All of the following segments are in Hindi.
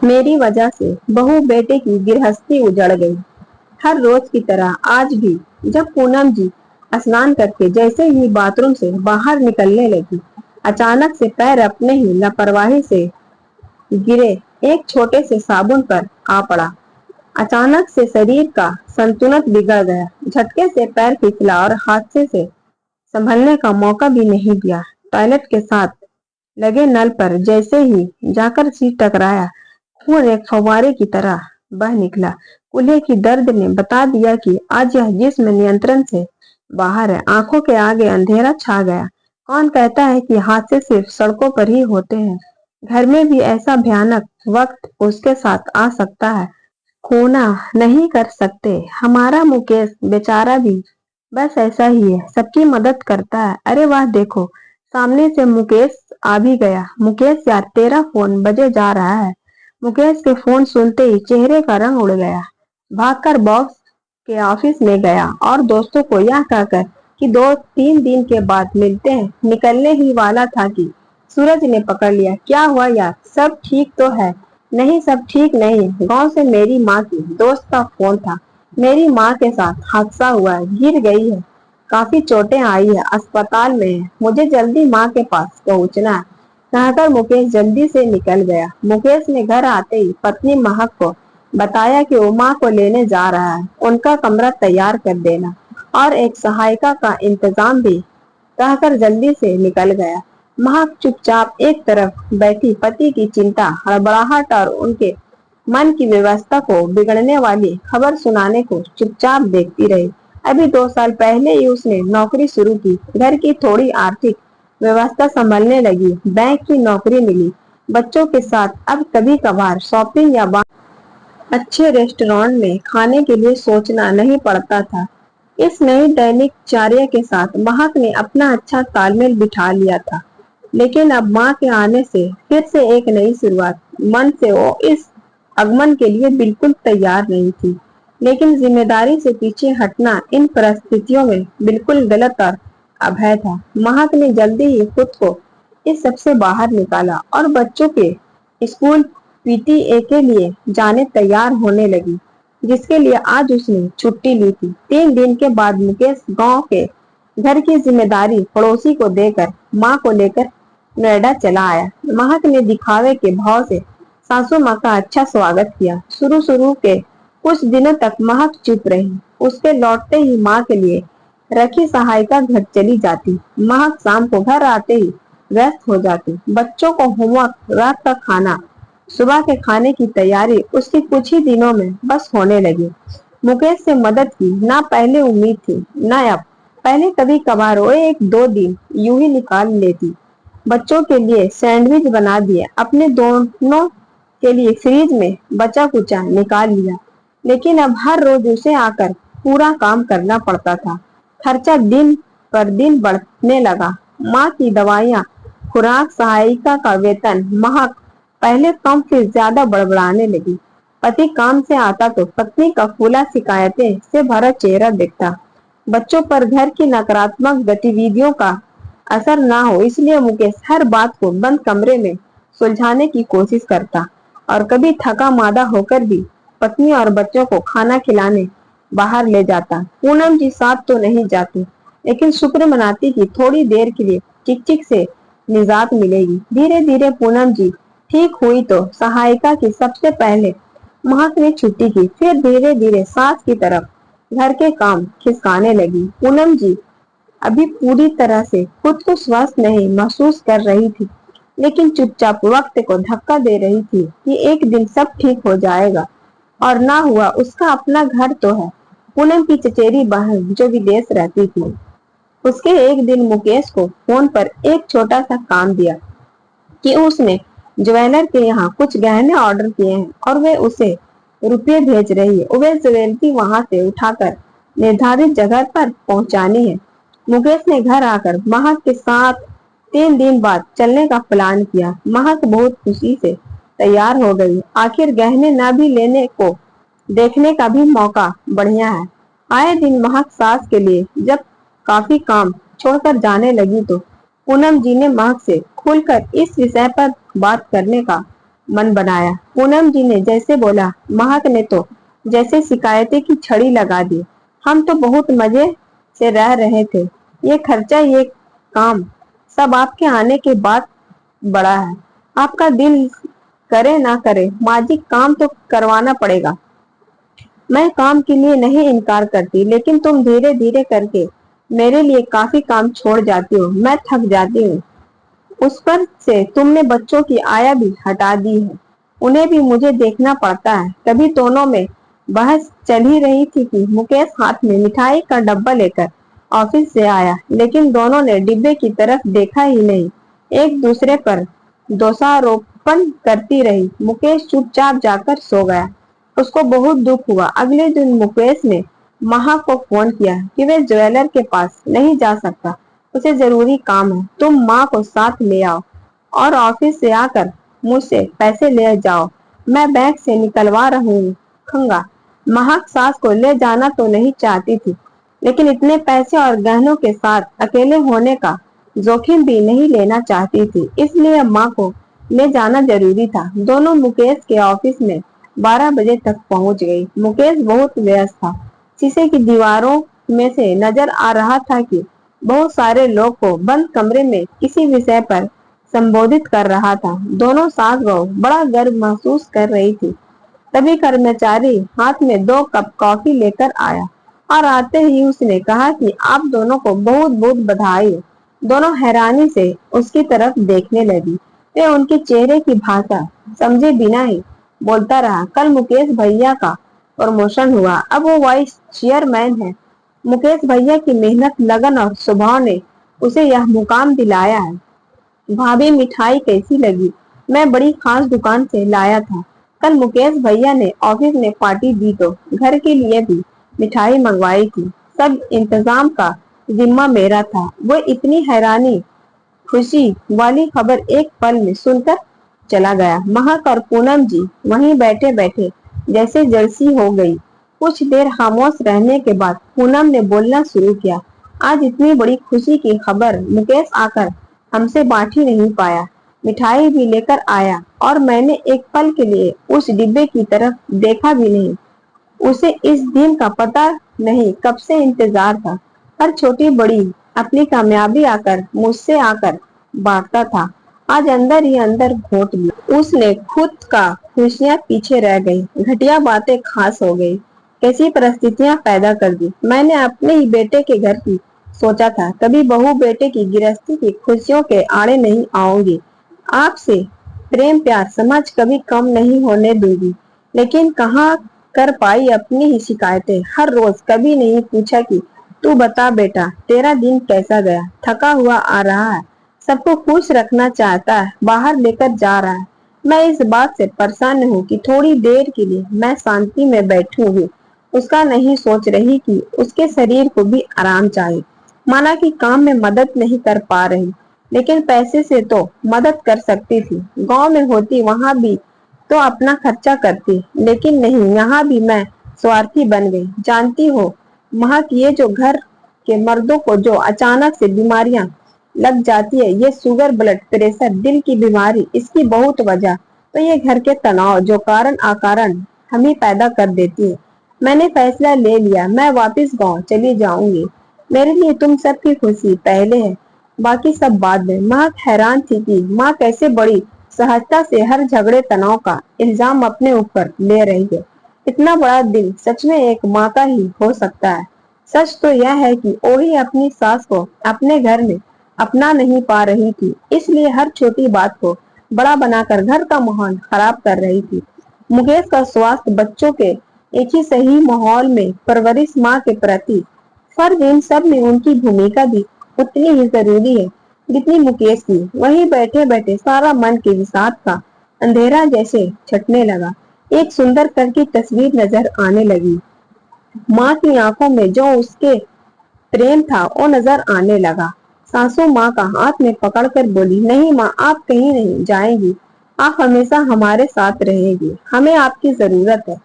मेरी वजह से बहू बेटे की गृहस्थी उजड़ गई। हर रोज की तरह आज भी जब पूनम जी स्नान करके जैसे ही बाथरूम से बाहर निकलने लगी, अचानक से पैर अपने ही लापरवाही से गिरे एक छोटे से साबुन पर आ पड़ा। अचानक से शरीर का संतुलन बिगड़ गया। झटके से पैर फिसला और हादसे से संभलने का मौका भी नहीं दिया। टॉयलेट के साथ लगे नल पर जैसे ही जाकर सिर टकराया, खून एक फव्वारे की तरह बह निकला। कूल्हे की दर्द ने बता दिया कि आज यह जिस्म नियंत्रण से बाहर है। आंखों के आगे अंधेरा छा गया। कौन कहता है कि हादसे सिर्फ सड़कों पर ही होते हैं? घर में भी ऐसा भयानक वक्त उसके साथ आ सकता है। खोना नहीं कर सकते। हमारा मुकेश बेचारा भी बस ऐसा ही है, सबकी मदद करता है। अरे वाह, देखो सामने से मुकेश आ भी गया। मुकेश यार, तेरा फोन बजे जा रहा है। मुकेश के फोन सुनते ही चेहरे का रंग उड़ गया। भागकर बॉस के ऑफिस में गया और दोस्तों को यह कहकर कि 2-3 दिन के बाद मिलते हैं, निकलने ही वाला था कि सूरज ने पकड़ लिया। क्या हुआ यार, सब ठीक तो है? नहीं, सब ठीक नहीं। गांव से मेरी माँ की दोस्त का फोन था। मेरी माँ के साथ हादसा हुआ है, गिर गई है, काफी चोटें आई है, अस्पताल में है, मुझे जल्दी माँ के पास पहुंचना है। कहकर मुकेश जल्दी से निकल गया। मुकेश ने घर आते ही पत्नी महक को बताया कि वो माँ को लेने जा रहा है, उनका कमरा तैयार कर देना और एक सहायिका का इंतजाम भी कहकर जल्दी से निकल गया। महक चुपचाप एक तरफ बैठी पति की चिंता, हड़बड़ाहट और उनके मन की व्यवस्था को बिगड़ने वाली खबर सुनाने को चुपचाप देखती रही। अभी 2 साल पहले ही उसने नौकरी शुरू की, घर की थोड़ी आर्थिक व्यवस्था संभलने लगी, बैंक की नौकरी मिली, बच्चों के साथ अब कभी कभार शॉपिंग या अच्छे रेस्टोरेंट में खाने के लिए सोचना नहीं पड़ता था। इस नई दैनिकचर्या के साथ महक ने अपना अच्छा तालमेल बिठा लिया था। लेकिन अब माँ के आने से फिर से एक नई शुरुआत। मन से वो इस आगमन के लिए बिल्कुल तैयार नहीं थी, लेकिन जिम्मेदारी से पीछे हटना इन परिस्थितियों में बिल्कुल गलत और अभय था। महक ने जल्दी ही खुद को इस सबसे बाहर निकाला और बच्चों के स्कूल पीटीए के लिए जाने तैयार होने लगी, जिसके लिए आज उसने छुट्टी ली थी। 3 दिन के बाद मुकेश गांव के घर की जिम्मेदारी पड़ोसी को देकर माँ को लेकर नोएडा चला आया। महक ने दिखावे के भाव से सासू माँ का अच्छा स्वागत किया। शुरू के कुछ दिनों तक महक चुप रही। उसके लौटते ही माँ के लिए रखी सहायिका घर चली जाती। महक शाम को घर आते ही व्यस्त हो जाती। बच्चों को होमवर्क, रात का खाना, सुबह के खाने की तैयारी उसकी कुछ ही दिनों में बस होने लगी। मुकेश से मदद की ना पहले उम्मीद थी ना अब। पहले कभी कभार वो 1-2 दिन यूं ही निकाल लेती, बच्चों के लिए सैंडविच बना दिए, अपने दोनों के लिए फ्रिज में बचा कुचा निकाल लिया। लेकिन अब हर रोज उसे आकर पूरा काम करना पड़ता था। खर्चा दिन पर दिन बढ़ने लगा। माँ की दवाइयाँ, खुराक, सहायिका का वेतन। महक पहले कम फिर ज्यादा बड़बड़ाने लगी। पति काम से आता तो पत्नी का फूला शिकायतें से भरा चेहरा दिखता। बच्चों पर घर की नकारात्मक गतिविधियों का असर ना हो, इसलिए मुकेश हर बात को बंद कमरे में सुलझाने की कोशिश करता और कभी थका मादा होकर भी पत्नी और बच्चों को खाना खिलाने बाहर ले जाता। पूनम जी साथ तो नहीं जाती, लेकिन शुक्र मनाती कि थोड़ी देर के लिए चिक से निजात मिलेगी। धीरे धीरे पूनम जी ठीक हुई तो सहायिका की सबसे पहले महक ने छुट्टी की। फिर धीरे धीरे सास की तरफ घर के काम खिसकाने लगी। पूनम जी अभी पूरी तरह से खुद को स्वस्थ नहीं महसूस कर रही थी, लेकिन चुपचाप वक्त को धक्का दे रही थी कि एक दिन सब ठीक हो जाएगा। और ना हुआ, उसका अपना घर तो है। पूनम की चचेरी बहन जो विदेश रहती थी, उसके एक दिन मुकेश को फोन पर एक छोटा सा काम दिया कि उसने ज्वेलर के यहाँ कुछ गहने ऑर्डर किए हैं और वे उसे रुपये भेज रही है। वे ज्वेलरी वहां से उठाकर निर्धारित जगह पर पहुंचानी है। मुकेश ने घर आकर महक के साथ 3 दिन बाद चलने का प्लान किया। महक बहुत खुशी से तैयार हो गई। आखिर गहने न भी लेने को देखने का भी मौका बढ़िया है। आए दिन महक सास के लिए जब काफी काम छोड़कर जाने लगी तो पूनम जी ने महक से खुलकर इस विषय पर बात करने का मन बनाया। पूनम जी ने जैसे बोला, महक ने तो जैसे शिकायतें की छड़ी लगा दी। हम तो बहुत मजे से रह रहे थे। ये खर्चा, ये काम, सब आपके आने के बाद बड़ा है। आपका दिल करे ना करे, माँ जी काम तो करवाना पड़ेगा। मैं काम के लिए नहीं इनकार करती, लेकिन तुम धीरे धीरे करके मेरे लिए काफी काम छोड़ जाती हो। मैं थक जाती हूँ। उस पर से तुमने बच्चों की आया भी हटा दी है। उन्हें भी मुझे देखना पड़ता है। कभी दोनों में बहस चल ही रही थी कि मुकेश हाथ में मिठाई का डब्बा लेकर ऑफिस से आया, लेकिन दोनों ने डिब्बे की तरफ देखा ही नहीं। एक दूसरे पर दोषारोपण करती रही। मुकेश चुपचाप जाकर सो गया। उसको बहुत दुख हुआ। अगले दिन मुकेश ने महा को फोन किया कि वे ज्वेलर के पास नहीं जा सकता, उसे जरूरी काम है। तुम माँ को साथ ले आओ और ऑफिस से आकर मुझसे पैसे ले जाओ, मैं बैंक से निकलवा रखूंगा। महक सास को ले जाना तो नहीं चाहती थी, लेकिन इतने पैसे और गहनों के साथ अकेले होने का जोखिम भी नहीं लेना चाहती थी, इसलिए माँ को ले जाना जरूरी था। दोनों मुकेश के ऑफिस में 12 बजे तक पहुंच गई। मुकेश बहुत व्यस्त था। शीशे की दीवारों में से नजर आ रहा था कि बहुत सारे लोग को बंद कमरे में किसी विषय पर संबोधित कर रहा था। दोनों सास बहू बड़ा गर्व महसूस कर रही थी। तभी कर्मचारी हाथ में 2 कप कॉफी लेकर आया और आते ही उसने कहा कि आप दोनों को बहुत बहुत बधाई। दोनों हैरानी से उसकी तरफ देखने लगी। वे उनके चेहरे की भाषा समझे बिना ही बोलता रहा। कल मुकेश भैया का प्रमोशन हुआ, अब वो वाइस चेयरमैन है। मुकेश भैया की मेहनत, लगन और स्वभाव ने उसे यह मुकाम दिलाया है। भाभी मिठाई कैसी लगी? मैं बड़ी खास दुकान से लाया था। कल मुकेश भैया ने ऑफिस में पार्टी दी तो घर के लिए भी मिठाई मंगवाई थी। सब इंतजाम का जिम्मा मेरा था। वो इतनी हैरानी खुशी वाली खबर एक पल में सुनकर चला गया। महक और पूनम जी वहीं बैठे बैठे जैसे जलसी हो गई। कुछ देर खामोश रहने के बाद पूनम ने बोलना शुरू किया। आज इतनी बड़ी खुशी की खबर मुकेश आकर हमसे बांट ही नहीं पाया। मिठाई भी लेकर आया और मैंने एक पल के लिए उस डिब्बे की तरफ देखा भी नहीं। उसे इस दिन का पता नहीं कब से इंतजार था। हर छोटी बड़ी अपनी कामयाबी आकर मुझसे आकर बांटता था। आज अंदर ही अंदर घोट लिया। उसने खुद का खुशियां पीछे रह गई। घटिया बातें खास हो गई। कैसी परिस्थितियां पैदा कर दी। मैंने अपने ही बेटे के घर की सोचा था। कभी बहू बेटे की गृहस्थी की खुशियों के आड़े नहीं आऊंगी। आपसे प्रेम प्यार समझ कभी कम नहीं होने दूंगी। लेकिन कहाँ कर पाई अपनी ही शिकायतें। हर रोज कभी नहीं पूछा कि तू बता बेटा, तेरा दिन कैसा गया। थका हुआ आ रहा है, सबको खुश रखना चाहता है, बाहर लेकर जा रहा है। मैं इस बात से परेशान हूँ कि थोड़ी देर के लिए मैं शांति में बैठूंगी। उसका नहीं सोच रही कि उसके शरीर को भी आराम चाहिए। माना कि काम में मदद नहीं कर पा रही, लेकिन पैसे से तो मदद कर सकती थी। गांव में होती वहां भी तो अपना खर्चा करती, लेकिन नहीं, यहाँ भी मैं स्वार्थी बन गई। जानती हो महक, ये जो घर के मर्दों को जो अचानक से बीमारियां लग जाती है, ये शुगर, ब्लड प्रेशर, दिल की बीमारी, इसकी बहुत वजह तो ये घर के तनाव जो कारण अकारण हम ही पैदा कर देती है। मैंने फैसला ले लिया, मैं वापस गांव चली जाऊंगी। मेरे लिए तुम सबकी खुशी पहले है, बाकी सब बाद में। महक हैरान थी कि माँ कैसे बड़ी सहजता से हर झगड़े तनाव का इल्जाम अपने ऊपर ले रही है। इतना बड़ा दिल सच में एक माँ का ही हो सकता है। सच तो यह है कि वही अपनी सास को अपने घर में अपना नहीं पा रही थी, इसलिए हर छोटी बात को बड़ा बनाकर घर का माहौल खराब कर रही थी। मुकेश का स्वास्थ्य, बच्चों के एक ही सही माहौल में परवरिश, माँ के प्रति फर्ज, इन सब में उनकी भूमिका भी उतनी ही जरूरी है जितनी मुकेश की। वहीं बैठे बैठे सारा मन के विषाद का अंधेरा जैसे छटने लगा। एक सुंदर कर की तस्वीर नजर आने लगी। माँ की आंखों में जो उसके प्रेम था वो नजर आने लगा। सासू माँ का हाथ में पकड़कर बोली, नहीं माँ, आप कहीं नहीं जाएंगी, आप हमेशा हमारे साथ रहेगी, हमें आपकी जरूरत है।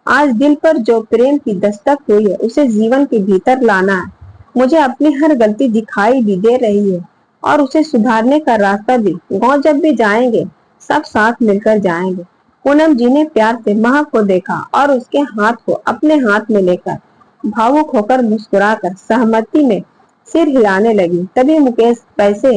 आज दिल पर जो प्रेम की दस्तक हुई है उसे जीवन के भीतर लाना है। मुझे अपनी हर गलती दिखाई भी दे रही है और उसे सुधारने का रास्ता भी। गांव जब भी जाएंगे सब साथ मिलकर जाएंगे। पूनम जी ने प्यार से महक को देखा और उसके हाथ को अपने हाथ में लेकर भावुक होकर मुस्कुराकर सहमति में सिर हिलाने लगी। तभी मुकेश पैसे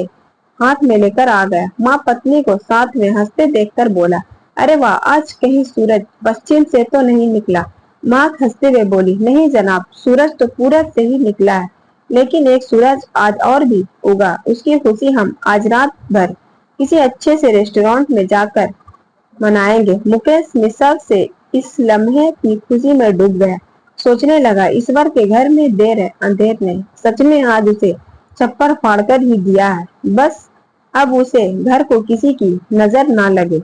हाथ में लेकर आ गया। माँ पत्नी को साथ में हंसते देखकर बोला, अरे वाह, आज कहीं सूरज पश्चिम से तो नहीं निकला। माँ हंसते हुए बोली, नहीं जनाब, सूरज तो पूरब से ही निकला है, लेकिन एक सूरज आज और भी उगा। उसकी खुशी हम आज रात भर किसी अच्छे से रेस्टोरेंट में जाकर मनाएंगे। मुकेश निस्संग से इस लम्हे की खुशी में डूब गया। सोचने लगा, ईश्वर के घर में देर है अंधेर नहीं, सच में आज उसे छप्पर फाड़कर ही दिया है। बस अब उसे घर को किसी की नजर ना लगे।